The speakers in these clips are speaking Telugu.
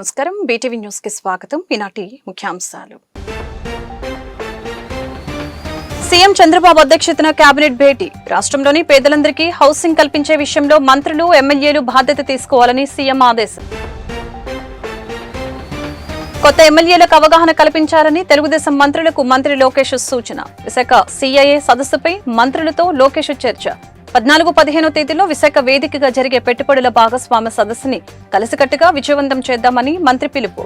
నమస్కారం బీటీవీ న్యూస్ కి స్వాగతం. ఈనాటి ముఖ్యాంశాలు. సీఎం చంద్రబాబు అధ్యక్షతన కేబినెట్ భేటీ. రాష్ట్రంలోని పేదలందరికీ హౌసింగ్ కల్పించే విషయంలో మంత్రులు ఎమ్మెల్యేలు బాధ్యత తీసుకోవాలని సీఎం ఆదేశం. కొత్త ఎమ్మెల్యేలకు అవగాహన కల్పించాలని తెలుగుదేశం మంత్రులకు మంత్రి లోకేష్ సూచన. విశాఖ సీఐఏ సదస్సుపై మంత్రులతో లోకేష్ చర్చ. 14-15 తేదీలో విశాఖ వేదికగా జరిగే పెట్టుబడుల భాగస్వామ్య సదస్సుని కలిసికట్టుగా విజయవంతం చేద్దామని మంత్రి పిలుపు.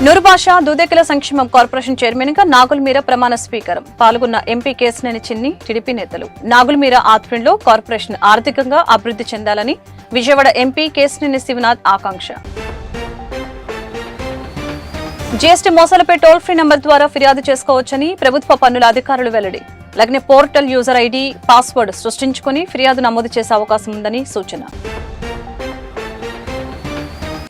నూరుభాష దూదేకుల సంక్షేమం కార్పొరేషన్ చైర్మన్ గా నాగుల్మీర ప్రమాణ స్వీకారం. పాల్గొన్న ఎంపీ కేశినేని చిన్ని, టీడీపీ నేతలు. నాగుల్మీర ఆధ్వర్యంలో కార్పొరేషన్ ఆర్థికంగా అభివృద్ధి చెందాలని విజయవాడ ఎంపీ కేశినేని శివనాథ్ ఆకాంక్ష. జీఎస్టీ మోసాలపై టోల్ ఫ్రీ నంబర్ ద్వారా ఫిర్యాదు చేసుకోవచ్చని ప్రభుత్వ పన్నుల అధికారులు వెల్లడి. అలాగే పోర్టల్ యూజర్ ఐడి, పాస్వర్డ్ సృష్టించుకుని ఫిర్యాదు నమోదు చేసే అవకాశం ఉందని సూచన.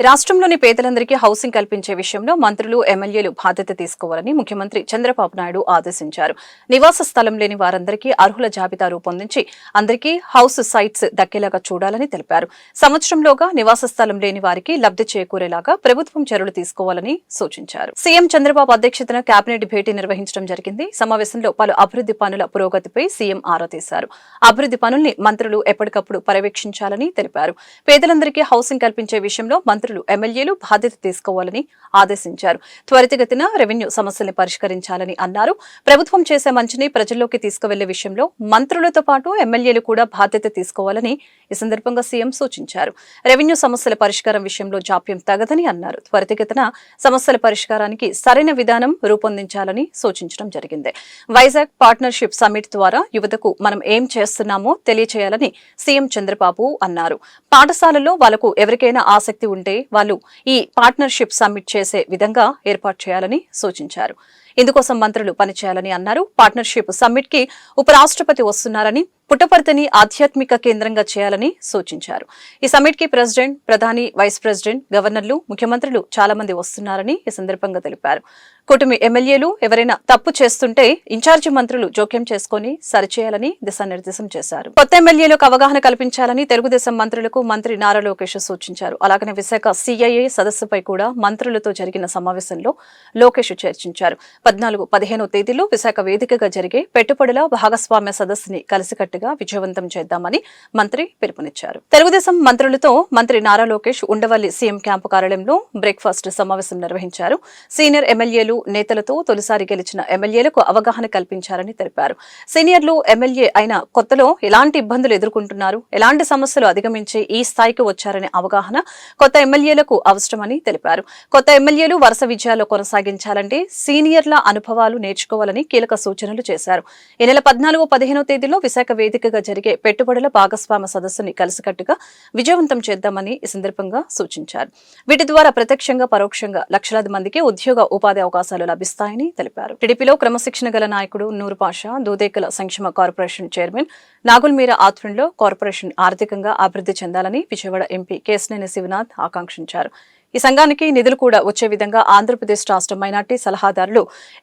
రాష్ట్రంలోని పేదలందరికీ హౌసింగ్ కల్పించే విషయంలో మంత్రులు ఎమ్మెల్యేలు బాధ్యత తీసుకోవాలని ముఖ్యమంత్రి చంద్రబాబు నాయుడు ఆదేశించారు. నివాస స్థలం లేని వారందరికీ అర్హుల జాబితా రూపొందించి అందరికీ హౌస్ సైట్స్ దక్కేలాగా చూడాలని తెలిపారు. సంవత్సరంలోగా నివాస స్థలం లేని వారికి లబ్ధి చేకూరేలాగా ప్రభుత్వం చర్యలు తీసుకోవాలని సూచించారు. సీఎం చంద్రబాబు అధ్యక్షతన కేబినెట్ భేటీ నిర్వహించడం జరిగింది. సమావేశంలో పలు అభివృద్ధి పనుల పురోగతిపై సీఎం ఆరా తీశారు. అభివృద్ధి పనుల్ని మంత్రులు ఎప్పటికప్పుడు పర్యవేక్షించాలని తెలిపారు. పేదలందరికీ హౌసింగ్ కల్పించే విషయంలో మంత్రులు ఎమ్మెల్యేలు బాధ్యత తీసుకోవాలని ఆదేశించారు. త్వరితగతిన రెవెన్యూ సమస్యల్ని పరిష్కరించాలని అన్నారు. ప్రభుత్వం చేసే మంచిని ప్రజల్లోకి తీసుకువెళ్లే విషయంలో మంత్రులతో పాటు ఎమ్మెల్యేలు కూడా బాధ్యత తీసుకోవాలని ఈ సందర్భంగా సీఎం సూచించారు. రెవెన్యూ సమస్యల పరిష్కారం విషయంలో జాప్యం తగదని అన్నారు. త్వరితగతిన సమస్యల పరిష్కారానికి సరైన విధానం రూపొందించాలని సూచించడం జరిగింది. వైజాగ్ పార్ట్నర్షిప్ సమ్మిట్ ద్వారా యువతకు మనం ఏం చేస్తున్నామో తెలియచేయాలని సీఎం చంద్రబాబు అన్నారు. పాఠశాలల్లో వాళ్లకు ఎవరికైనా ఆసక్తి ఉంటే వాళ్ళు ఈ పార్ట్నర్షిప్ సమ్మిట్ చేసే విధంగా ఏర్పాటు చేయాలని సూచించారు. ఇందుకోసం మంత్రులు పనిచేయాలని అన్నారు. పార్ట్నర్షిప్ సమ్మిట్ కి ఉపరాష్ట్రపతి వస్తున్నారని, పుట్టపర్తిని ఆధ్యాత్మిక కేంద్రంగా చేయాలని సూచించారు. ఈ సమ్మిట్ కి ప్రెసిడెంట్, ప్రధాని, వైస్ ప్రెసిడెంట్, గవర్నర్లు, ముఖ్యమంత్రులు చాలా మంది వస్తున్నారని ఈ సందర్భంగా తెలిపారు. కూటమి ఎమ్మెల్యేలు ఎవరైనా తప్పు చేస్తుంటే ఇన్ఛార్జి మంత్రులు జోక్యం చేసుకుని సరిచేయాలని దిశానిర్దేశం చేశారు. కొత్త ఎమ్మెల్యేలకు అవగాహన కల్పించాలని తెలుగుదేశం మంత్రులకు మంత్రి నారా లోకేష్ సూచించారు. అలాగనే విశాఖ సీఐఏ సదస్సుపై కూడా మంత్రులతో జరిగిన సమావేశంలో లోకేష్ చర్చించారు. 14-15 తేదీలో విశాఖ వేదికగా జరిగే పెట్టుబడుల భాగస్వామ్య సదస్సుని కలిసికట్టుగా విజయవంతం చేద్దామని మంత్రి పిలుపునిచ్చారు. తెలుగుదేశం మంత్రులతో మంత్రి నారా లోకేష్ ఉండవల్లి సీఎం క్యాంపు కార్యాలయంలో బ్రేక్ఫాస్ట్ సమావేశం నిర్వహించారు. సీనియర్ ఎమ్మెల్యేలు, నేతలతో తొలిసారి గెలిచిన ఎమ్మెల్యేలకు అవగాహన కల్పించారని తెలిపారు. సీనియర్లు ఎమ్మెల్యే అయిన కొత్తలో ఎలాంటి ఇబ్బందులు ఎదుర్కొంటున్నారు, ఎలాంటి సమస్యలు అధిగమించి ఈ స్థాయికి వచ్చారనే అవగాహన కొత్త ఎమ్మెల్యేలకు అవసరమని తెలిపారు. కొత్త ఎమ్మెల్యేలు వరుస విజయాల్లో కొనసాగించాలంటే సీనియర్ల అనుభవాలు నేర్చుకోవాలని కీలక సూచనలు చేశారు. ఈ నెల 14-15 తేదీలో విశాఖ వేదికగా జరిగే పెట్టుబడుల భాగస్వామ్య సదస్సుని కలిసికట్టుగా విజయవంతం చేద్దామని ఈ సందర్భంగా సూచించారు. వీటి ద్వారా ప్రత్యక్షంగా, పరోక్షంగా లక్షలాది మందికి ఉద్యోగ ఉపాధి అవకాశాలు లభిస్తాయని తెలిపారు. టీడీపీలో క్రమశిక్షణ గల నాయకుడు నూరుభాష దూదేకుల సంక్షేమ కార్పొరేషన్ చైర్మన్ నాగుల్మీర ఆధ్వర్యంలో కార్పొరేషన్ ఆర్థికంగా అభివృద్ధి చెందాలని విజయవాడ ఎంపీ కేశినేని శివనాథ్ ఆకాంక్షించారు. ఈ సంఘానికి నిధులు కూడా వచ్చే విధంగా ఆంధ్రప్రదేశ్ రాష్ట్ర మైనార్టీ సలహాదారులు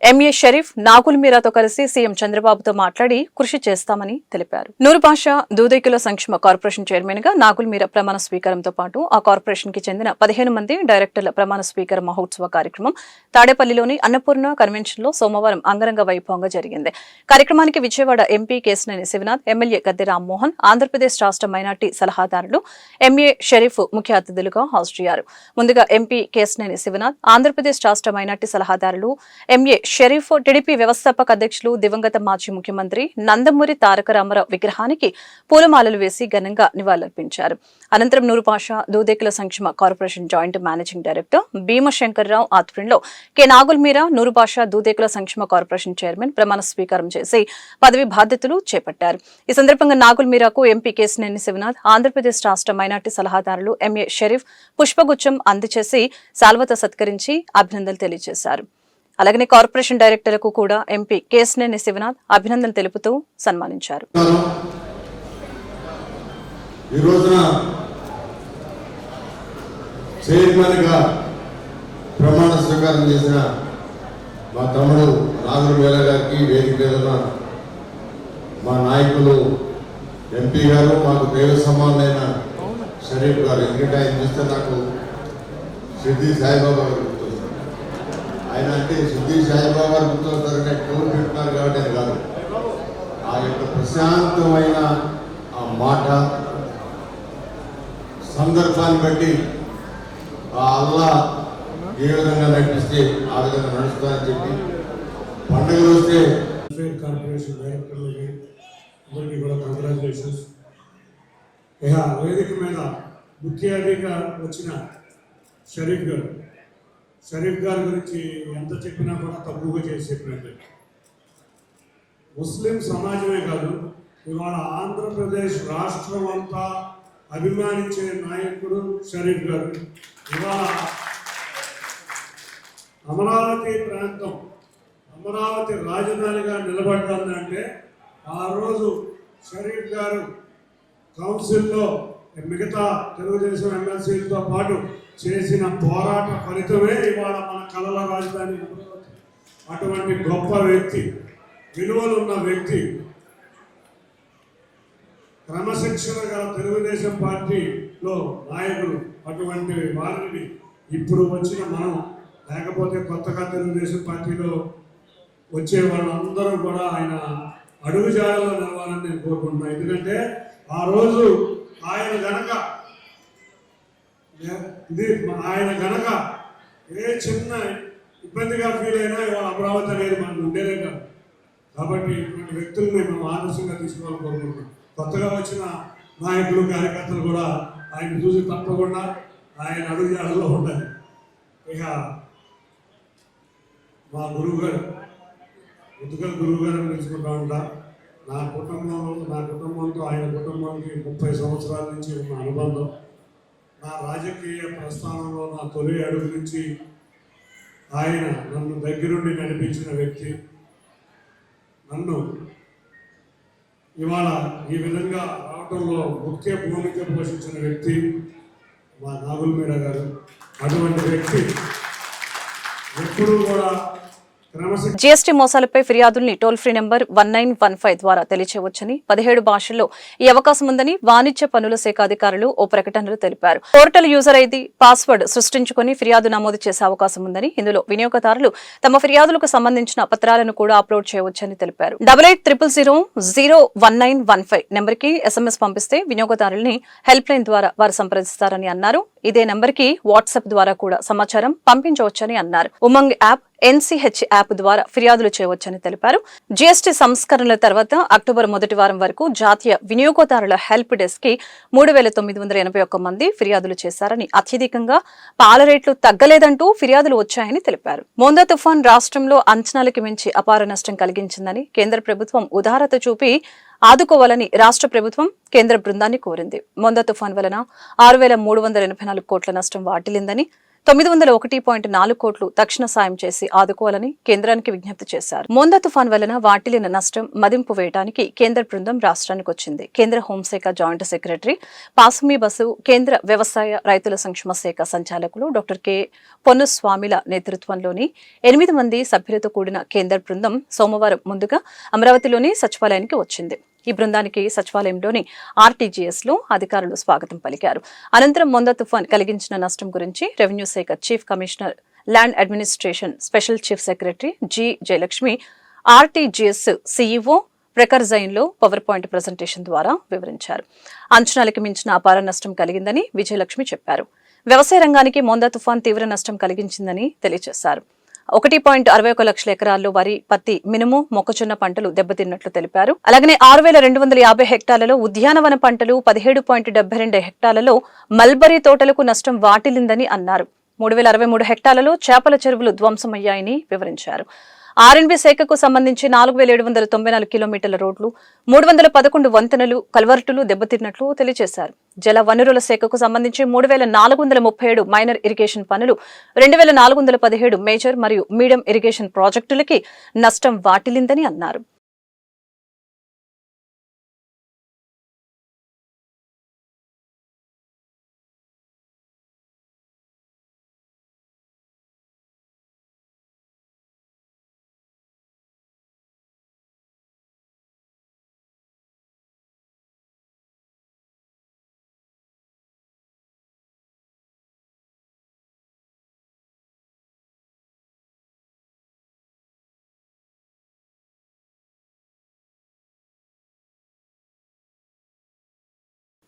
ఎంఏ షరీఫ్ నాగుల్మీరాతో కలిసి సీఎం చంద్రబాబుతో మాట్లాడి కృషి చేస్తామని తెలిపారు. నూరుభాష దూదేకుల సంక్షేమ కార్పొరేషన్ చైర్మన్ గా నాగుల్మీర ప్రమాణ స్వీకారంతో పాటు ఆ కార్పొరేషన్ కి చెందిన 15 మంది డైరెక్టర్ల ప్రమాణ స్వీకార మహోత్సవ కార్యక్రమం తాడేపల్లిలోని అన్నపూర్ణ కన్వెన్షన్ లో సోమవారం అంగరంగ వైభవంగా జరిగింది. కార్యక్రమానికి విజయవాడ ఎంపీ కేశినేని శివనాథ్, ఎమ్మెల్యే గద్దె రామ్మోహన్, ఆంధ్రప్రదేశ్ రాష్ట్ర మైనార్టీ సలహాదారులు ఎంఏ షరీఫ్ ముఖ్య అతిథులుగా హాజరయ్యారు. ముందుగా ఎంపీ కేశినేని శివనాథ్, ఆంధ్రప్రదేశ్ రాష్ట్ర మైనార్టీ సలహాదారులు ఎంఏ షరీఫ్, టీడీపీ వ్యవస్థాపక అధ్యక్షులు దివంగత మాజీ ముఖ్యమంత్రి నందమూరి తారక రామారావు విగ్రహానికి పూలమాలలు వేసి ఘనంగా నివాళులర్పించారు. అనంతరం నూరుభాష దూదేకుల సంక్షేమ corporation joint managing director Bhimashankarrao ఆధ్వర్యంలో కె నాగుల్మీర నూరుభాష దూదేకుల సంక్షేమ కార్పొరేషన్ చైర్మన్ ప్రమాణ స్వీకారం చేసి పదవి బాధ్యతలు చేపట్టారు. ఈ సందర్భంగా నాగుల్మీరకు ఎంపీ కేశినేని శివనాథ్, ఆంధ్రప్రదేశ్ రాష్ట్ర మైనార్టీ సలహాదారులు ఎంఏ షరీఫ్ పుష్పగుచ్చం అందచేసి సాల్వతో సత్కరించి అభినందనలు తెలియజేశారు. అలాగనే కార్పొరేషన్ డైరెక్టర్లకు కూడా ఎంపీ కేశినేని శివనాథ్ అభినందనలు తెలుపుతూ సన్మానించారు. ఈ రోజున చైర్మన్గా ప్రమాణ స్వీకారం చేసిన మా తమ్ముడు నాగుల్మీర గారికి, వేదిక మీద మా నాయకులు ఎంపీ గారు, మాకు దైవ సమానమైన షరీఫ్ గారు. ఎందుకంటే ఆయన చూస్తే నాకు సిద్ధి సాయిబాబా గారు గుర్తొస్తారు. ఆయన అంటే సిద్ధి సాయిబాబా గారు గుర్తొస్తారంటే టోల్ పెట్టున్నారు కాబట్టి అది కాదు. ఆ యొక్క ప్రశాంతమైన ఆ మాట, సందర్భాన్ని బట్టి ఆ అల్లా ఏ విధంగా నడిపిస్తే ఆ విధంగా నడుస్తానని చెప్పి పండుగలు వస్తే కార్పొరేషన్ డైరెక్టర్లకి అందరికీ కూడా కంగ్రాచులేషన్స్. ఇక వేదిక మీద ముఖ్య అతిథిగా వచ్చిన షరీఫ్ గారి గురించి ఎంత చెప్పినా కూడా తక్కువగా చేసి చెప్పినట్టు. ముస్లిం సమాజమే కాదు, ఇవాళ ఆంధ్రప్రదేశ్ రాష్ట్రం అంతా అభిమానించే నాయకుడు షరీఫ్ గారు. ఇవాళ అమరావతి ప్రాంతం అమరావతి రాజధానిగా నిలబడ్డానంటే ఆ రోజు షరీఫ్ గారు కౌన్సిల్లో మిగతా తెలుగుదేశం ఎమ్మెల్సీలతో పాటు చేసిన పోరాట ఫలితమే ఇవాళ మన కళల రాజధాని అమరావతి. అటువంటి గొప్ప వ్యక్తి, విలువలున్న వ్యక్తి, క్రమశిక్షణ గల తెలుగుదేశం పార్టీలో నాయకులు. అటువంటి వారిని ఇప్పుడు వచ్చిన మనం, లేకపోతే కొత్తగా తెలుగుదేశం పార్టీలో వచ్చే వాళ్ళందరూ కూడా ఆయన అడుగుజాడలో నిలవాలని నేను కోరుకుంటున్నాను. ఎందుకంటే ఆ రోజు ఆయన గనక ఏ చిన్న ఇబ్బందిగా ఫీల్ అయినా ఇవాళ అమరావతి అనేది మనకు ఉండేదే కాదు. కాబట్టి ఇటువంటి వ్యక్తుల్ని మనం ఆదర్శంగా తీసుకోవాలని కోరుకుంటున్నాం. కొత్తగా వచ్చిన నాయకులు, కార్యకర్తలు కూడా ఆయన చూసి తప్పకుండా ఆయన అడుగుజాడలో ఉండాలి. ఇక మా గురువు గారు, ముద్దుగల గురువు గారు తెలుసుకుంటా ఉంటా. నా కుటుంబంతో ఆయన కుటుంబానికి 30 సంవత్సరాల నుంచి ఉన్న అనుబంధం. నా రాజకీయ ప్రస్థానంలో నా తొలి అడుగు నుంచి ఆయన నన్ను దగ్గరుండి నడిపించిన వ్యక్తి. నన్ను ఇవాళ ఈ విధంగా రావడంలో ముఖ్య భూమిక పోషించిన వ్యక్తి మా నాగుల మీరా గారు. అటువంటి వ్యక్తి ఎప్పుడూ కూడా జీఎస్టీ మోసాలపై ఫిర్యాదుల్ని టోల్ ఫ్రీ నెంబర్ 1915 ద్వారా తెలియచేయవచ్చని 17 భాషల్లో ఈ అవకాశం ఉందని వాణిజ్య పన్నుల శాఖ అధికారులు ఓ ప్రకటనలో తెలిపారు. పోర్టల్ యూజర్ ఐడి, పాస్వర్డ్ సృష్టించుకుని ఫిర్యాదు నమోదు చేసే అవకాశం ఉందని, ఇందులో వినియోగదారులు తమ ఫిర్యాదులకు సంబంధించిన పత్రాలను కూడా అప్లోడ్ చేయవచ్చని తెలిపారు. 8800011915 నెంబర్కి ఎస్ఎంఎస్ పంపిస్తే వినియోగదారుల్ని హెల్ప్ లైన్ ద్వారా వారు సంప్రదిస్తారని అన్నారు. ఇదే నెంబర్కి వాట్సాప్ ద్వారా కూడా సమాచారం పంపించవచ్చని అన్నారు. ఉమంగ్ యాప్, ఎన్సీహెచ్ యాప్ ద్వారా ఫిర్యాదులు చేయవచ్చని తెలిపారు. జీఎస్టీ సంస్కరణల తర్వాత అక్టోబర్ మొదటి వారం వరకు జాతీయ వినియోగదారుల హెల్ప్ డెస్క్ కి 3981 మంది ఫిర్యాదులు చేశారని, అత్యధికంగా పాల రేట్లు తగ్గలేదంటూ ఫిర్యాదులు వచ్చాయని తెలిపారు. మోందా తుఫాన్ రాష్ట్రంలో అంచనాలకి మించి అపార నష్టం కలిగించిందని, కేంద్ర ప్రభుత్వం ఉదారత చూపి ఆదుకోవాలని రాష్ట్ర ప్రభుత్వం కేంద్ర బృందాన్ని కోరింది. మోందా తుఫాన్ వలన 6,384 కోట్ల నష్టం వాటిల్లిందని, 901.4 కోట్లు తక్షణ సాయం చేసి ఆదుకోవాలని కేంద్రానికి విజ్ఞప్తి చేశారు. మోందా తుఫాన్ వలన వాటిల్లిన నష్టం మదింపు వేయడానికి కేంద్ర బృందం రాష్ట్రానికి వచ్చింది. కేంద్ర హోంశాఖ జాయింట్ సెక్రటరీ పాసుమి బసు, కేంద్ర వ్యవసాయ రైతుల సంక్షేమ శాఖ సంచాలకులు డాక్టర్ కె పొన్నుస్వామిల నేతృత్వంలోని 8 మంది సభ్యులతో కూడిన కేంద్ర బృందం సోమవారం ముందుగా అమరావతిలోని సచివాలయానికి వచ్చింది. ఈ బృందానికి సచివాలయంలోని ఆర్టీజీఎస్ లో అధికారులు స్వాగతం పలికారు. అనంతరం మోందా తుఫాన్ కలిగించిన నష్టం గురించి రెవెన్యూ శాఖ chief commissioner, land administration special chief secretary G Jayalakshmi, RTGS CEO Prakhar Jain లో పవర్ పాయింట్ ప్రజెంటేషన్ ద్వారా వివరించారు. అంచనాలకు మించిన అపార నష్టం కలిగిందని విజయలక్ష్మి చెప్పారు. వ్యవసాయ రంగానికి మోందా తుఫాన్ తీవ్ర నష్టం కలిగించిందని తెలియజేశారు. 1.61 లక్షల ఎకరాల్లో వరి, పత్తి, మినుము, మొక్కజొన్న పంటలు దెబ్బతిన్నట్లు తెలిపారు. అలాగనే 6,250 హెక్టార్లలో ఉద్యానవన పంటలు, 17.72 హెక్టార్లలో మల్బరీ తోటలకు నష్టం వాటిల్లిందని అన్నారు. 3,063 హెక్టార్లలో చేపల చెరువులు ధ్వంసమయ్యాయని వివరించారు. ఆర్ఎండ్బి శాఖకు సంబంధించి 4,794 కిలోమీటర్ల రోడ్లు, 311 వంతెనలు, కల్వర్టులు దెబ్బతిన్నట్లు తెలియజేశారు. జల వనరుల శాఖకు సంబంధించి 3,437 మైనర్ ఇరిగేషన్ పనులు, 2,417 మేజర్ మరియు మీడియం ఇరిగేషన్ ప్రాజెక్టులకి నష్టం వాటిల్లిందని అన్నారు.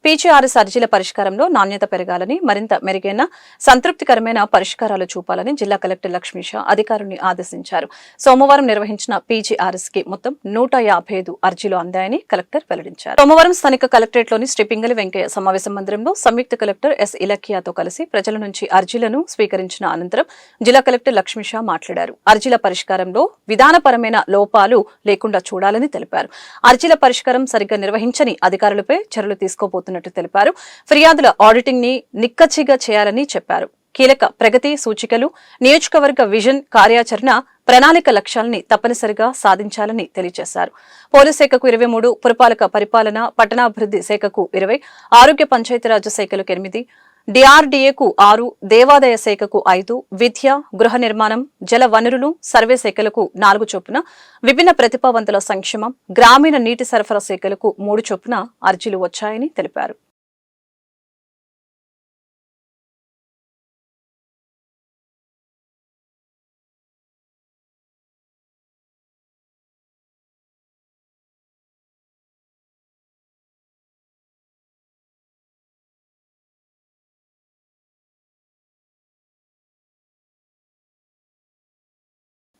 పీజీఆర్ఎస్ అర్జీల పరిష్కారంలో నాణ్యత పెరగాలని, మరింత మెరుగైన సంతృప్తికరమైన పరిష్కారాలు చూపాలని జిల్లా కలెక్టర్ లక్ష్మీష అధికారులను ఆదేశించారు. సోమవారం నిర్వహించిన పీజీఆర్ఎస్ కి మొత్తం 155 అర్జీలు అందాయని కలెక్టర్ వెల్లడించారు. సోమవారం స్థానిక కలెక్టరేట్లోని శ్రీ పింగళి వెంకయ్య సమావేశ మందిరంలో సంయుక్త కలెక్టర్ ఎస్ ఇలకియాతో కలిసి ప్రజల నుంచి అర్జీలను స్వీకరించిన అనంతరం జిల్లా కలెక్టర్ లక్ష్మీష మాట్లాడారు. అర్జీల పరిష్కారంలో విధానపరమైన లోపాలు లేకుండా చూడాలని తెలిపారు. అర్జీల పరిష్కారం సరిగ్గా నిర్వహించని అధికారులపై చర్యలు తీసుకోబోతున్నారు తెలిపారు. ఫిర్యాదుల ఆడిటింగ్ ని నిక్కచ్చిగా చేయాలని చెప్పారు. కీలక ప్రగతి సూచికలు, నియోజకవర్గ విజన్ కార్యాచరణ ప్రణాళిక లక్ష్యాలని తప్పనిసరిగా సాధించాలని తెలియజేశారు. పోలీస్ శాఖకు 23, పురపాలక పరిపాలన పట్టణాభివృద్ధి శాఖకు 20, ఆరోగ్య పంచాయతీరాజ్ శాఖలకు 8, డిఆర్డీఏకు 6, దేవాదాయ శాఖకు 5, విద్య, గృహ నిర్మాణం, జల వనరులు, సర్వే శాఖలకు 4 చొప్పున, విభిన్న ప్రతిభావంతుల సంక్షేమం, గ్రామీణ నీటి సరఫరా శాఖలకు 3 చొప్పున అర్జీలు వచ్చాయని తెలిపారు.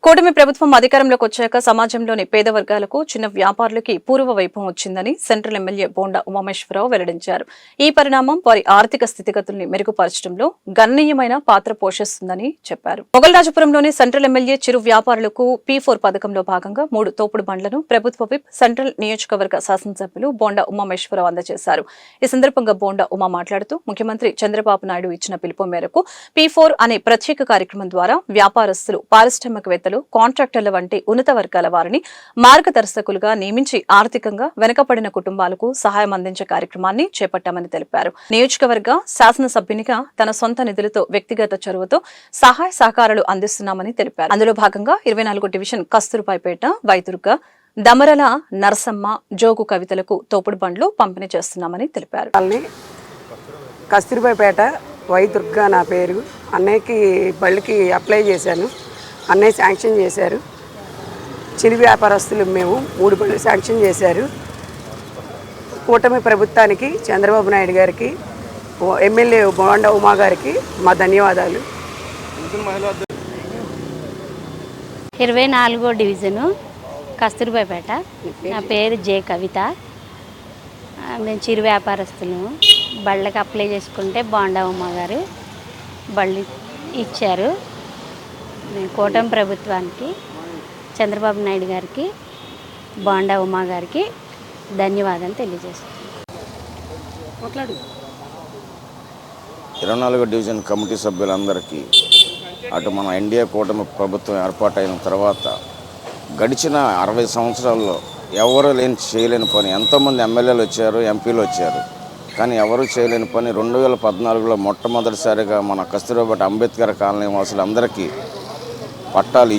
కూటమి ప్రభుత్వం అధికారంలోకి వచ్చాక సమాజంలోని పేద వర్గాలకు, చిన్న వ్యాపారులకి పూర్వ వైభవం వచ్చిందని సెంట్రల్ ఎమ్మెల్యే బోండా ఉమామేశ్వరరావు వెల్లడించారు. ఈ పరిణామం వారి ఆర్థిక స్థితిగతుల్ని మెరుగుపరచడంలో గణనీయమైన పాత్ర పోషిస్తుందని చెప్పారు. మొగల్రాజపురంలోని సెంట్రల్ ఎమ్మెల్యే చిరు వ్యాపారులకు P4 పథకంలో భాగంగా 3 తోపుడు బండ్లను ప్రభుత్వ విప్ సెంట్రల్ నియోజకవర్గ శాసనసభ్యులు బోండా ఉమామేశ్వరరావు అందజేశారు. ఈ సందర్భంగా బోండా ఉమా మాట్లాడుతూ ముఖ్యమంత్రి చంద్రబాబు నాయుడు ఇచ్చిన పిలుపు మేరకు P4 అనే ప్రత్యేక కార్యక్రమం ద్వారా వ్యాపారస్తులు, పారిశ్రామికవేత్తలు, కాంట్రాక్టర్ల వంటి ఉన్నత వర్గాల వారిని మార్గదర్శకులుగా నియమించి ఆర్థికంగా వెనుకబడిన కుటుంబాలకు సహాయం అందించే కార్యక్రమాన్ని చేపట్టామని తెలిపారు. నియోజకవర్గ శాసనసభ్యునిగా తన సొంత నిధులతో, వ్యక్తిగత చొరవతో సహాయ సహకారాలు అందిస్తున్నామని తెలిపారు. అందులో భాగంగా 24 డివిజన్ కస్తూర్బాయిపేట, వైదుర్గ, దమరల నరసమ్మ, జోగు కవితలకు తోపుడు బండ్లు పంపిణీ చేస్తున్నామని తెలిపారు. కస్తూర్బాయిపేట వైదుర్గ నా పేరు. అన్నయ్యకి బళ్ళకి అప్లై చేశాను. అన్నయ్య శాంక్షన్ చేశారు. చిరు వ్యాపారస్తులు మేము 3 బళ్ళు శాంక్షన్ చేశారు. కూటమి ప్రభుత్వానికి, చంద్రబాబు నాయుడు గారికి, ఎమ్మెల్యే బోండా ఉమా గారికి మా ధన్యవాదాలు. 24వ డివిజను కస్తూర్బాయిపేట. నా పేరు జే కవిత. మేము చిరు వ్యాపారస్తులు. బళ్ళకి అప్లై చేసుకుంటే బోండా ఉమా గారు బళ్ళు ఇచ్చారు. కూటమి ప్రభుత్వానికి, చంద్రబాబు నాయుడు గారికి, బోండా ఉమా గారికి ధన్యవాదాలు తెలియజేస్తున్నాను. 24వ డివిజన్ కమిటీ సభ్యులందరికీ, అటు మన ఎన్డీఏ కూటమి ప్రభుత్వం ఏర్పాటైన తర్వాత గడిచిన 60 సంవత్సరాల్లో ఎవరు చేయలేని పని, ఎంతోమంది ఎమ్మెల్యేలు వచ్చారు, ఎంపీలు వచ్చారు, కానీ ఎవరు చేయలేని పని 2014లో మొట్టమొదటిసారిగా మన కస్తూర్బాయిపేట అంబేద్కర్ కాలనీ వాసులందరికీ పట్టాలు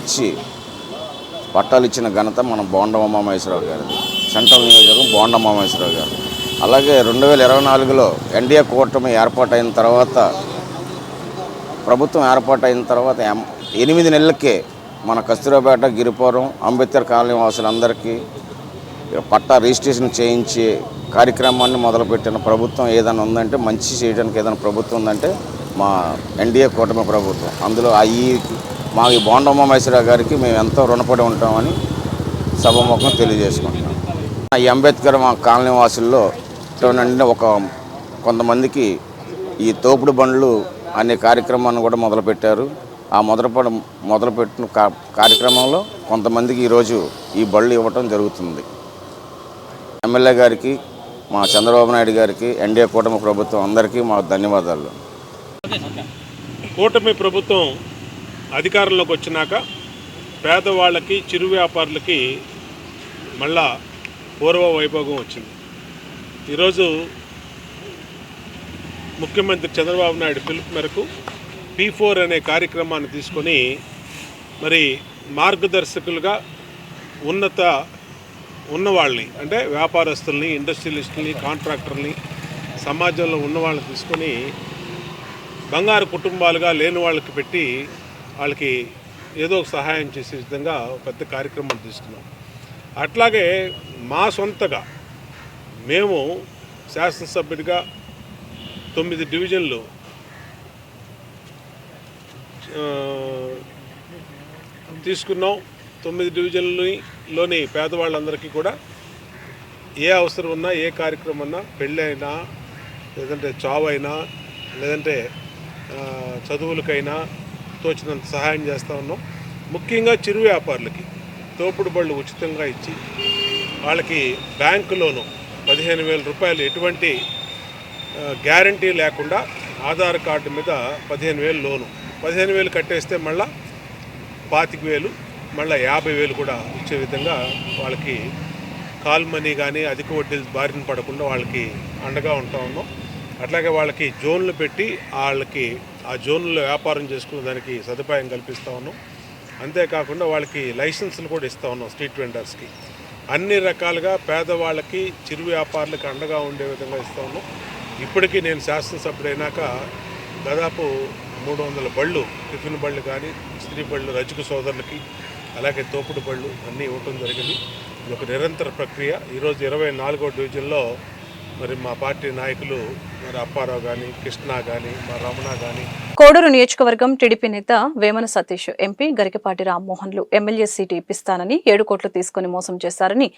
ఇచ్చిన ఘనత మన బోండా ఉమామేశ్వరరావు గారిది. సెంట్రల్ నియోజకవర్గం బోండా ఉమామేశ్వరరావు గారు. అలాగే 2024లో ఎన్డీఏ కూటమి ఏర్పాటైన తర్వాత, ప్రభుత్వం ఏర్పాటైన తర్వాత 8 నెలలకే మన కస్తూర్బాయిపేట, గిరిపురం, అంబేద్కర్ కాలనీ వాసులందరికీ పట్టా రిజిస్ట్రేషన్ చేయించి కార్యక్రమాన్ని మొదలుపెట్టిన ప్రభుత్వం ఏదైనా ఉందంటే, మంచి చేయడానికి ఏదైనా ప్రభుత్వం ఉందంటే మా ఎన్డీఏ కూటమి ప్రభుత్వం. అందులో మా ఈ బోండా ఉమామేశ్వరరావు గారికి మేము ఎంతో రుణపడి ఉంటామని సభాముఖంగా తెలియజేసుకుంటున్నాం. ఈ అంబేద్కర్ కాలనీ వాసుల్లో కొంతమందికి ఈ తోపుడు బండ్లు అనే కార్యక్రమాన్ని కూడా మొదలుపెట్టారు. ఆ మొదలుపెట్టిన కార్యక్రమంలో కొంతమందికి ఈరోజు ఈ బళ్ళు ఇవ్వటం జరుగుతుంది. ఎమ్మెల్యే గారికి, మా చంద్రబాబు నాయుడు గారికి, ఎన్డీఏ కూటమి ప్రభుత్వం అందరికీ మా ధన్యవాదాలు. కూటమి ప్రభుత్వం అధికారంలోకి వచ్చినాక పేదవాళ్ళకి, చిరు వ్యాపారులకి మళ్ళా పూర్వ వైభోగం వచ్చింది. ఈరోజు ముఖ్యమంత్రి చంద్రబాబు నాయుడు పిలుపు మేరకు P4 అనే కార్యక్రమాన్ని తీసుకొని మరి మార్గదర్శకులుగా ఉన్నవాళ్ళని, అంటే వ్యాపారస్తుల్ని, ఇండస్ట్రియలిస్టుల్ని, కాంట్రాక్టర్ని, సమాజంలో ఉన్నవాళ్ళని తీసుకొని బంగారు కుటుంబాలుగా లేని వాళ్ళకి పెట్టి వాళ్ళకి ఏదో ఒక సహాయం చేసే విధంగా పెద్ద కార్యక్రమం తీసుకున్నాం. అట్లాగే మా సొంతగా మేము శాసనసభ్యుడిగా 9 డివిజన్లు తీసుకున్నాం. 9 డివిజన్లోని పేదవాళ్ళందరికీ కూడా ఏ అవసరం ఉన్నా, ఏ కార్యక్రమం ఉన్నా, పెళ్ళి అయినా, లేదంటే చావు అయినా, లేదంటే చదువులకైనా తోచినంత సహాయం చేస్తూ ఉన్నాం. ముఖ్యంగా చిరు వ్యాపారులకి తోపుడు బళ్ళు ఉచితంగా ఇచ్చి వాళ్ళకి బ్యాంకు లోను 15,000 రూపాయలు ఎటువంటి గ్యారంటీ లేకుండా ఆధార్ కార్డు మీద 15,000 లోను, 15,000 కట్టేస్తే మళ్ళీ 25,000, మళ్ళీ 50,000 కూడా ఇచ్చే విధంగా వాళ్ళకి కాల్ మనీ కానీ అధిక వడ్డీలు బారిన పడకుండా వాళ్ళకి అండగా ఉంటా ఉన్నాం. అట్లాగే వాళ్ళకి జోన్లు పెట్టి వాళ్ళకి ఆ జోన్లో వ్యాపారం చేసుకునే దానికి సదుపాయం కల్పిస్తూ ఉన్నాం. అంతేకాకుండా వాళ్ళకి లైసెన్సులు కూడా ఇస్తూ ఉన్నాం స్ట్రీట్ వెండర్స్కి. అన్ని రకాలుగా పేదవాళ్ళకి, చిరు వ్యాపారులకి అండగా ఉండే విధంగా ఇస్తూ ఉన్నాం. ఇప్పటికీ నేను శాసనసభ్యుడైనాక దాదాపు 300 బళ్ళు, టిఫిన్ బళ్ళు కానీ, ఇస్త్రీ బళ్ళు, రజక సోదరులకి, అలాగే తోపుడు బళ్ళు అన్నీ ఇవ్వటం జరిగింది. ఇది ఒక నిరంతర ప్రక్రియ. ఈరోజు 24వ డివిజన్లో మరి మా పార్టీ నాయకులు మరి అప్పారావు కానీ, కృష్ణ కానీ, మా రమణ కానీ. కోడూరు నియోజకవర్గం టీడీపీ నేత వేమన సతీష్, ఎంపీ గరికపాటి రామ్మోహన్లు ఎమ్మెల్యే సీటు ఇప్పిస్తానని 7 కోట్లు తీసుకుని మోసం చేశారని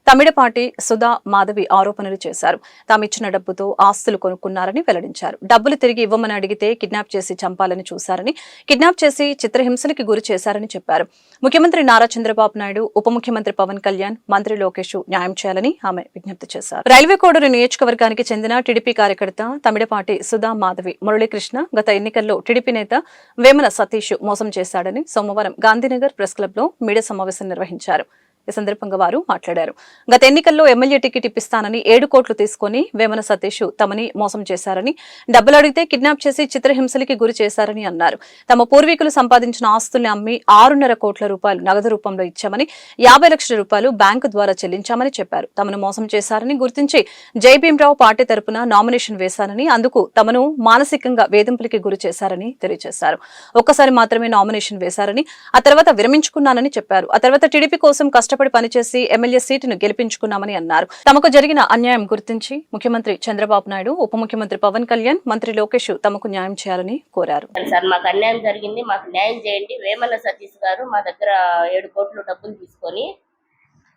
తమిళపాటి సుధా మాధవి ఆరోపణలు చేశారు. తామిచ్చిన డబ్బుతో ఆస్తులు కొనుక్కున్నారని వెల్లడించారు. డబ్బులు తిరిగి ఇవ్వమని అడిగితే కిడ్నాప్ చేసి చంపాలని చూశారని, కిడ్నాప్ చేసి చిత్రహింసలకి గురి చేశారని చెప్పారు. ముఖ్యమంత్రి నారా చంద్రబాబు నాయుడు, ఉప ముఖ్యమంత్రి పవన్ కళ్యాణ్, మంత్రి లోకేష్ న్యాయం చేయాలని ఆమె విజ్ఞప్తి చేశారు. రైల్వే కోడూరు నియోజకవర్గానికి చెందిన టీడీపీ కార్యకర్త తమిళపాటి సుధా మాధవి మురళీకృష్ణ గత ఎన్నికల్లో టీడీపీ నేత వేమన సతీష్ మోసం చేశాడని సోమవారం గాంధీనగర్ ప్రెస్ క్లబ్లో మీడియా సమావేశం నిర్వహించారు. ఈ సందర్భంగా వారు మాట్లాడారు. గత ఎన్నికల్లో ఎమ్మెల్యే టికెట్ ఇప్పిస్తానని 7 కోట్లు తీసుకుని వేమన సతీష్ తమని మోసం చేశారని, డబ్బులు అడిగితే కిడ్నాప్ చేసి చిత్రహింసలకి గురి చేశారని అన్నారు. తమ పూర్వీకులు సంపాదించిన ఆస్తుల్ని అమ్మి 6.5 కోట్ల రూపాయలు నగదు రూపంలో ఇచ్చామని, 50 లక్షల రూపాయలు బ్యాంకు ద్వారా చెల్లించామని చెప్పారు. తమను మోసం చేశారని గుర్తించి జై భీమరావు పార్టీ తరపున నామినేషన్ వేశారని, అందుకు తమను మానసికంగా వేధింపులకి గురి చేశారని తెలియజేశారు. ఒక్కసారి మాత్రమే నామినేషన్ వేశారని, ఆ తర్వాత విరమించుకున్నానని చెప్పారు. ఆ తర్వాత టీడీపీ కోసం కష్టపడి పనిచేసి ఎమ్మెల్యే సీటును గెలిపించుకున్నామని అన్నారు. తమకు జరిగిన అన్యాయం గుర్తించి ముఖ్యమంత్రి చంద్రబాబు నాయుడు, ఉప ముఖ్యమంత్రి పవన్ కళ్యాణ్, మంత్రి లోకేష్ తమకు న్యాయం చేయాలని కోరారు. సార్, మాకు అన్యాయం జరిగింది, మాకు న్యాయం చేయండి. వేమల సతీష్ గారు మా దగ్గర 7 కోట్లు డబ్బులు తీసుకొని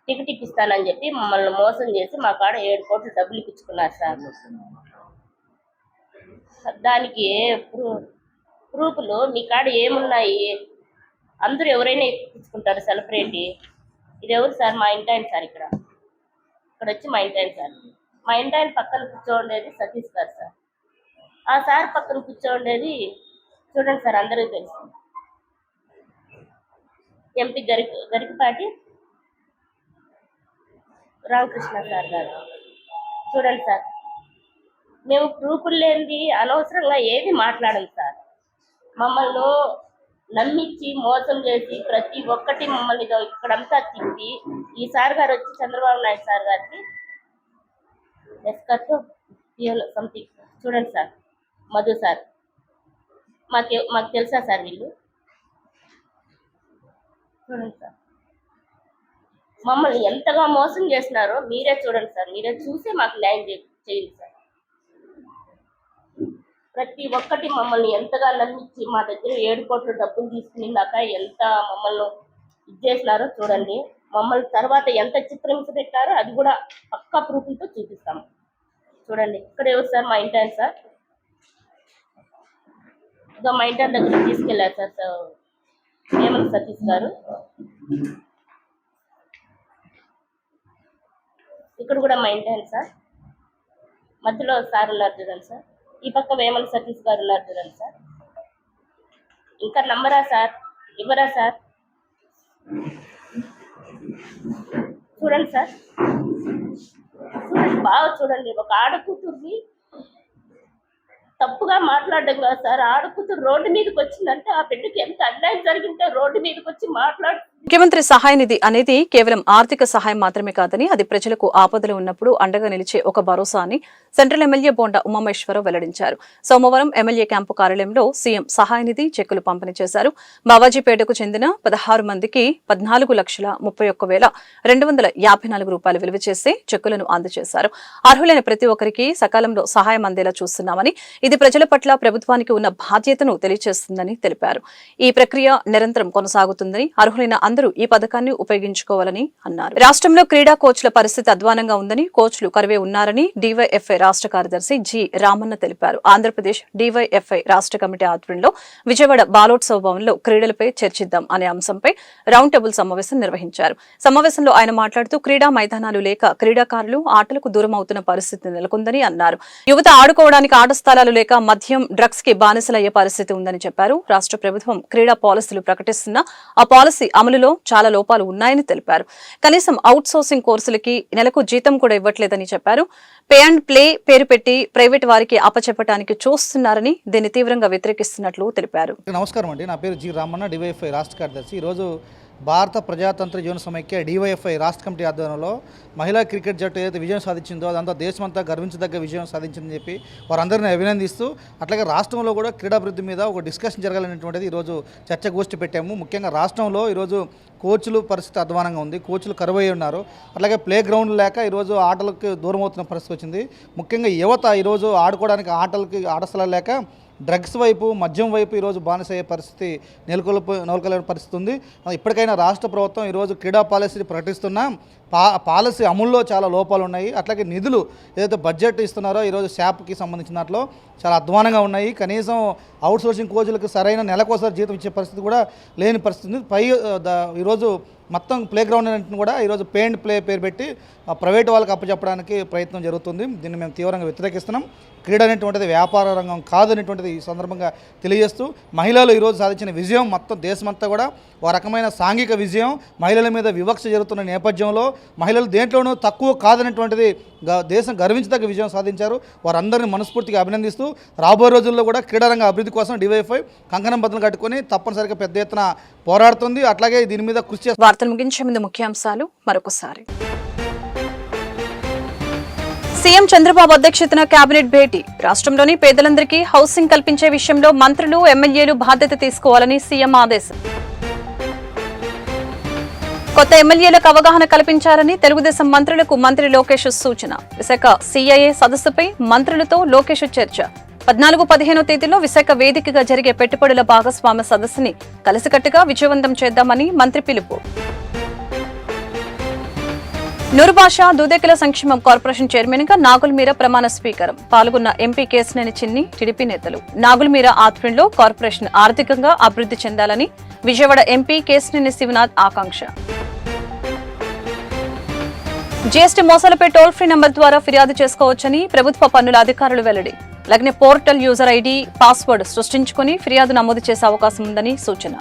టికెట్ ఇప్పిస్తానని చెప్పి మమ్మల్ని మోసం చేసి మా కాడ 7 కోట్లు డబ్బులు ఇప్పించుకున్నారు సార్. దానికి ప్రూఫ్లు మీ కాడ ఏమున్నాయి? అందరూ ఎవరైనా ఇప్పించుకుంటారు సెలబ్రిటీ. ఇది ఎవరు సార్? మా ఇంటి ఆయన సార్. ఇక్కడ వచ్చి మా ఇంటి ఆయన సార్. మా ఇంటి ఆయన పక్కన కూర్చోండేది సతీష్ గారు సార్. ఆ సార్ పక్కన కూర్చోండేది చూడండి సార్, అందరికీ తెలుసు, ఎంపీ గరికపాటి రామకృష్ణ సార్ గారు. చూడండి సార్, మేము ప్రూఫ్లు లేనిది అనవసరంగా ఏది మాట్లాడం సార్. మమ్మల్ని నమ్మించి మోసం చేసి ప్రతి ఒక్కటి మమ్మల్ని ఇక్కడంతా తిప్పి ఈ సార్ గారు వచ్చి చంద్రబాబు నాయుడు సార్ గారికి ఎస్కట్ సంథింగ్. చూడండి సార్, మధు సార్, మాకు తెలుసా సార్ వీళ్ళు? చూడండి సార్, మమ్మల్ని ఎంతగా మోసం చేసినారో మీరే చూడండి సార్. మీరే చూసి మాకు న్యాయం చేయండి సార్. ప్రతి ఒక్కటి మమ్మల్ని ఎంతగా నమ్మించి మా దగ్గర 7 కోట్ల డబ్బులు తీసుకున్నాక ఎంత మమ్మల్ని చేసినారో చూడండి. మమ్మల్ని తర్వాత ఎంత చిత్రహింస పెట్టారో అది కూడా పక్కా ప్రూఫ్లతో చూపిస్తాము. చూడండి, ఇక్కడ ఎవరు సార్? మా ఇంటి ఆయన సార్. ఇంకా మా ఇంటి దగ్గరికి తీసుకెళ్ళారు సార్ వేమన సతీష్ గారు. ఇక్కడ కూడా మా ఇంటి ఆయన సార్. మధ్యలో సార్ ఉన్నారు చూడండి సార్. ఈ పక్క వేమన సతీష్ గారు ఉన్నారు చూడండి సార్. ఇంకా నమ్మరా సార్? ఇవ్వరా సార్? చూడండి సార్, చూడండి, బాగా చూడండి. ఒక ఆడకూతుర్ని తప్పు తప్పుగా మాట్లాడడం కాదు సార్. ఆడకూతురు రోడ్డు మీదకి వచ్చిందంటే ఆ బిడ్డకి ఎంత అన్యాయం జరిగింటే రోడ్డు మీదకి వచ్చి మాట్లాడు. ముఖ్యమంత్రి సహాయ నిధి అనేది కేవలం ఆర్థిక సహాయం మాత్రమే కాదని అది ప్రజలకు ఆపదలు ఉన్నప్పుడు అండగా నిలిచే ఒక భరోసా అని సెంట్రల్ ఎమ్మెల్యే బోండా ఉమామేశ్వరరావు వెల్లడించారు. సోమవారం ఎమ్మెల్యే క్యాంపు కార్యాలయంలో సీఎం సహాయ నిధి చెక్కులు పంపిణీ చేశారు. బావాజీపేటకు చెందిన 16 మందికి 14,31,254 రూపాయలు విలువ చేసే చెక్కులను అందజేశారు. అర్హులైన ప్రతి ఒక్కరికి సకాలంలో సహాయం అందేలా చూస్తున్నామని, ఇది ప్రజల పట్ల ప్రభుత్వానికి ఉన్న బాధ్యతను తెలియజేస్తుందని తెలిపారు. ఈ ప్రక్రియ నిరంతరం కొనసాగుతుందని, అర్హులైన అందరూ ఈ పథకాన్ని ఉపయోగించుకోవాలని అన్నారు. రాష్ట్రంలో క్రీడా కోచ్ల పరిస్థితి అధ్వానంగా ఉందని, కోచ్లు కరువే ఉన్నారని డీవైఎఫ్ఐ రాష్ట్ర కార్యదర్శి జి రామన్న తెలిపారు. ఆంధ్రప్రదేశ్ డీవైఎఫ్ఐ రాష్ట్ర కమిటీ ఆధ్వర్యంలో విజయవాడ బాలోత్సవ భవన్లో క్రీడలపై చర్చిద్దాం అనే అంశంపై రౌండ్ టేబుల్ సమావేశం నిర్వహించారు. సమావేశంలో ఆయన మాట్లాడుతూ క్రీడా మైదానాలు లేక క్రీడాకారులు ఆటలకు దూరం అవుతున్న పరిస్థితి నెలకొందని అన్నారు. యువత ఆడుకోవడానికి ఆట స్థలాలు లేక మద్యం, డ్రగ్స్ కి బానిసలయ్యే పరిస్థితి ఉందని చెప్పారు. రాష్ట్ర ప్రభుత్వం క్రీడా పాలసీలు ప్రకటిస్తున్నా ఆ పాలసీ అమలులో చాలా లోపాలు ఉన్నాయని తెలిపారు. కనీసం అవుట్ సోర్సింగ్ కోర్సులకి నెలకు జీతం కూడా ఇవ్వట్లేదని చెప్పారు. పే అండ్ ప్లే పేరు పెట్టి ప్రైవేట్ వారికి అప్పచెప్పడానికి చూస్తున్నారని దీన్ని తీవ్రంగా వ్యతిరేకిస్తున్నట్లు తెలిపారు. నమస్కారం అండి, నా పేరు జి రామన్న, డివైఎఫ్ఐ రాష్ట్ర కార్యదర్శి. ఈరోజు భారత ప్రజాతంత్ర జీవన సమైక్య డివైఎఫ్ఐ రాష్ట్ర కమిటీ ఆధ్వర్యంలో మహిళా క్రికెట్ జట్టు ఏదైతే విజయం సాధించిందో అదంతా దేశమంతా గర్వించదగ్గ విజయం సాధించిందని చెప్పి వారందరినీ అభినందిస్తూ, అట్లాగే రాష్ట్రంలో కూడా క్రీడాభివృద్ధి మీద ఒక డిస్కషన్ జరగాలనేటువంటిది ఈరోజు చర్చగోష్ఠి పెట్టాము. ముఖ్యంగా రాష్ట్రంలో ఈరోజు కోచ్లు పరిస్థితి అధ్వానంగా ఉంది, కోచ్లు కరువై ఉన్నారు. అట్లాగే ప్లే గ్రౌండ్ లేక ఈరోజు ఆటలకు దూరం అవుతున్న పరిస్థితి వచ్చింది. ముఖ్యంగా యువత ఈరోజు ఆడుకోవడానికి ఆట స్థలాలు లేక డ్రగ్స్ వైపు, మద్యం వైపు ఈరోజు బానిసయ్యే పరిస్థితి నెలకొల్పే పరిస్థితి ఉంది. ఇప్పటికైనా రాష్ట్ర ప్రభుత్వం ఈరోజు క్రీడా పాలసీ ప్రకటిస్తున్నా పాలసీ అమల్లో చాలా లోపాలు ఉన్నాయి. అట్లాగే నిధులు ఏదైతే బడ్జెట్ ఇస్తున్నారో ఈరోజు శాప్కి సంబంధించిన దాంట్లో చాలా అధ్వానంగా ఉన్నాయి. కనీసం అవుట్ సోర్సింగ్ కోచ్లకు సరైన నెలకోసారి జీతం ఇచ్చే పరిస్థితి కూడా లేని పరిస్థితి ఉంది. ఈరోజు మొత్తం ప్లే గ్రౌండ్ అన్నింటిని కూడా ఈరోజు పే అండ్ ప్లే పేరు పెట్టి ప్రైవేట్ వాళ్ళకి అప్పచెప్పడానికి ప్రయత్నం జరుగుతుంది. దీన్ని మేము తీవ్రంగా వ్యతిరేకిస్తున్నాం. క్రీడ అనేటువంటిది వ్యాపార రంగం కాదనేటువంటిది ఈ సందర్భంగా తెలియజేస్తూ, మహిళలు ఈరోజు సాధించిన విజయం మొత్తం దేశమంతా కూడా ఒక రకమైన సాంఘిక విజయం. మహిళల మీద వివక్ష జరుగుతున్న నేపథ్యంలో మహిళలు దేంట్లోనూ తక్కువ కాదనేటువంటిది దేశం గర్వించదగ్గ విజయం సాధించారు. వారందరినీ మనస్ఫూర్తిగా అభినందిస్తూ, రాబోయే రోజుల్లో కూడా క్రీడారంగ అభివృద్ధి కోసం డివైఎఫ్ఐ కంకణం బద్దలు కట్టుకొని తప్పనిసరిగా పెద్ద ఎత్తున పోరాడుతుంది. అట్లాగే దీని మీద కృషి చేస్తుంది. వార్తలు ముగించే ముందు ముఖ్యాంశాలు మరొకసారి. సీఎం చంద్రబాబు అధ్యక్షతన కేబినెట్ భేటీ. రాష్ట్రంలోని పేదలందరికీ హౌసింగ్ కల్పించే విషయంలో మంత్రులు, ఎమ్మెల్యేలు బాధ్యత తీసుకోవాలని సీఎం ఆదేశం. కొత్త ఎమ్మెల్యేలకు అవగాహన కల్పించాలని తెలుగుదేశం మంత్రులకు మంత్రి లోకేష్ సూచన. విశాఖ సిఐఏ సదస్సుపై మంత్రులతో లోకేష్ చర్చ. 14-15 తేదీలో విశాఖ వేదికగా జరిగే పెట్టుబడుల భాగస్వామ్య సదస్సుని కలిసికట్టుగా విజయవంతం చేద్దామని మంత్రి పిలుపు. నూరుభాష దూదేకుల సంక్షేమం కార్పొరేషన్ చైర్మన్ గా నాగుల్మీర ప్రమాణ స్వీకారం. పాల్గొన్న ఎంపీ కేశినేని చిన్ని, టీడీపీ నేతలు. నాగుల్మీర ఆధ్వర్యంలో కార్పొరేషన్ ఆర్థికంగా అభివృద్ధి చెందాలని విజయవాడ ఎంపీ కేశినేని శివనాథ్ ఆకాంక్ష. జీఎస్టీ మోసాలపై టోల్ ఫ్రీ నంబర్ ద్వారా ఫిర్యాదు చేసుకోవచ్చని ప్రభుత్వ పన్నుల అధికారులు వెల్లడి. అలాగే పోర్టల్ యూజర్ ఐడి, పాస్వర్డ్ సృష్టించుకుని ఫిర్యాదు నమోదు చేసే అవకాశం ఉందని సూచన.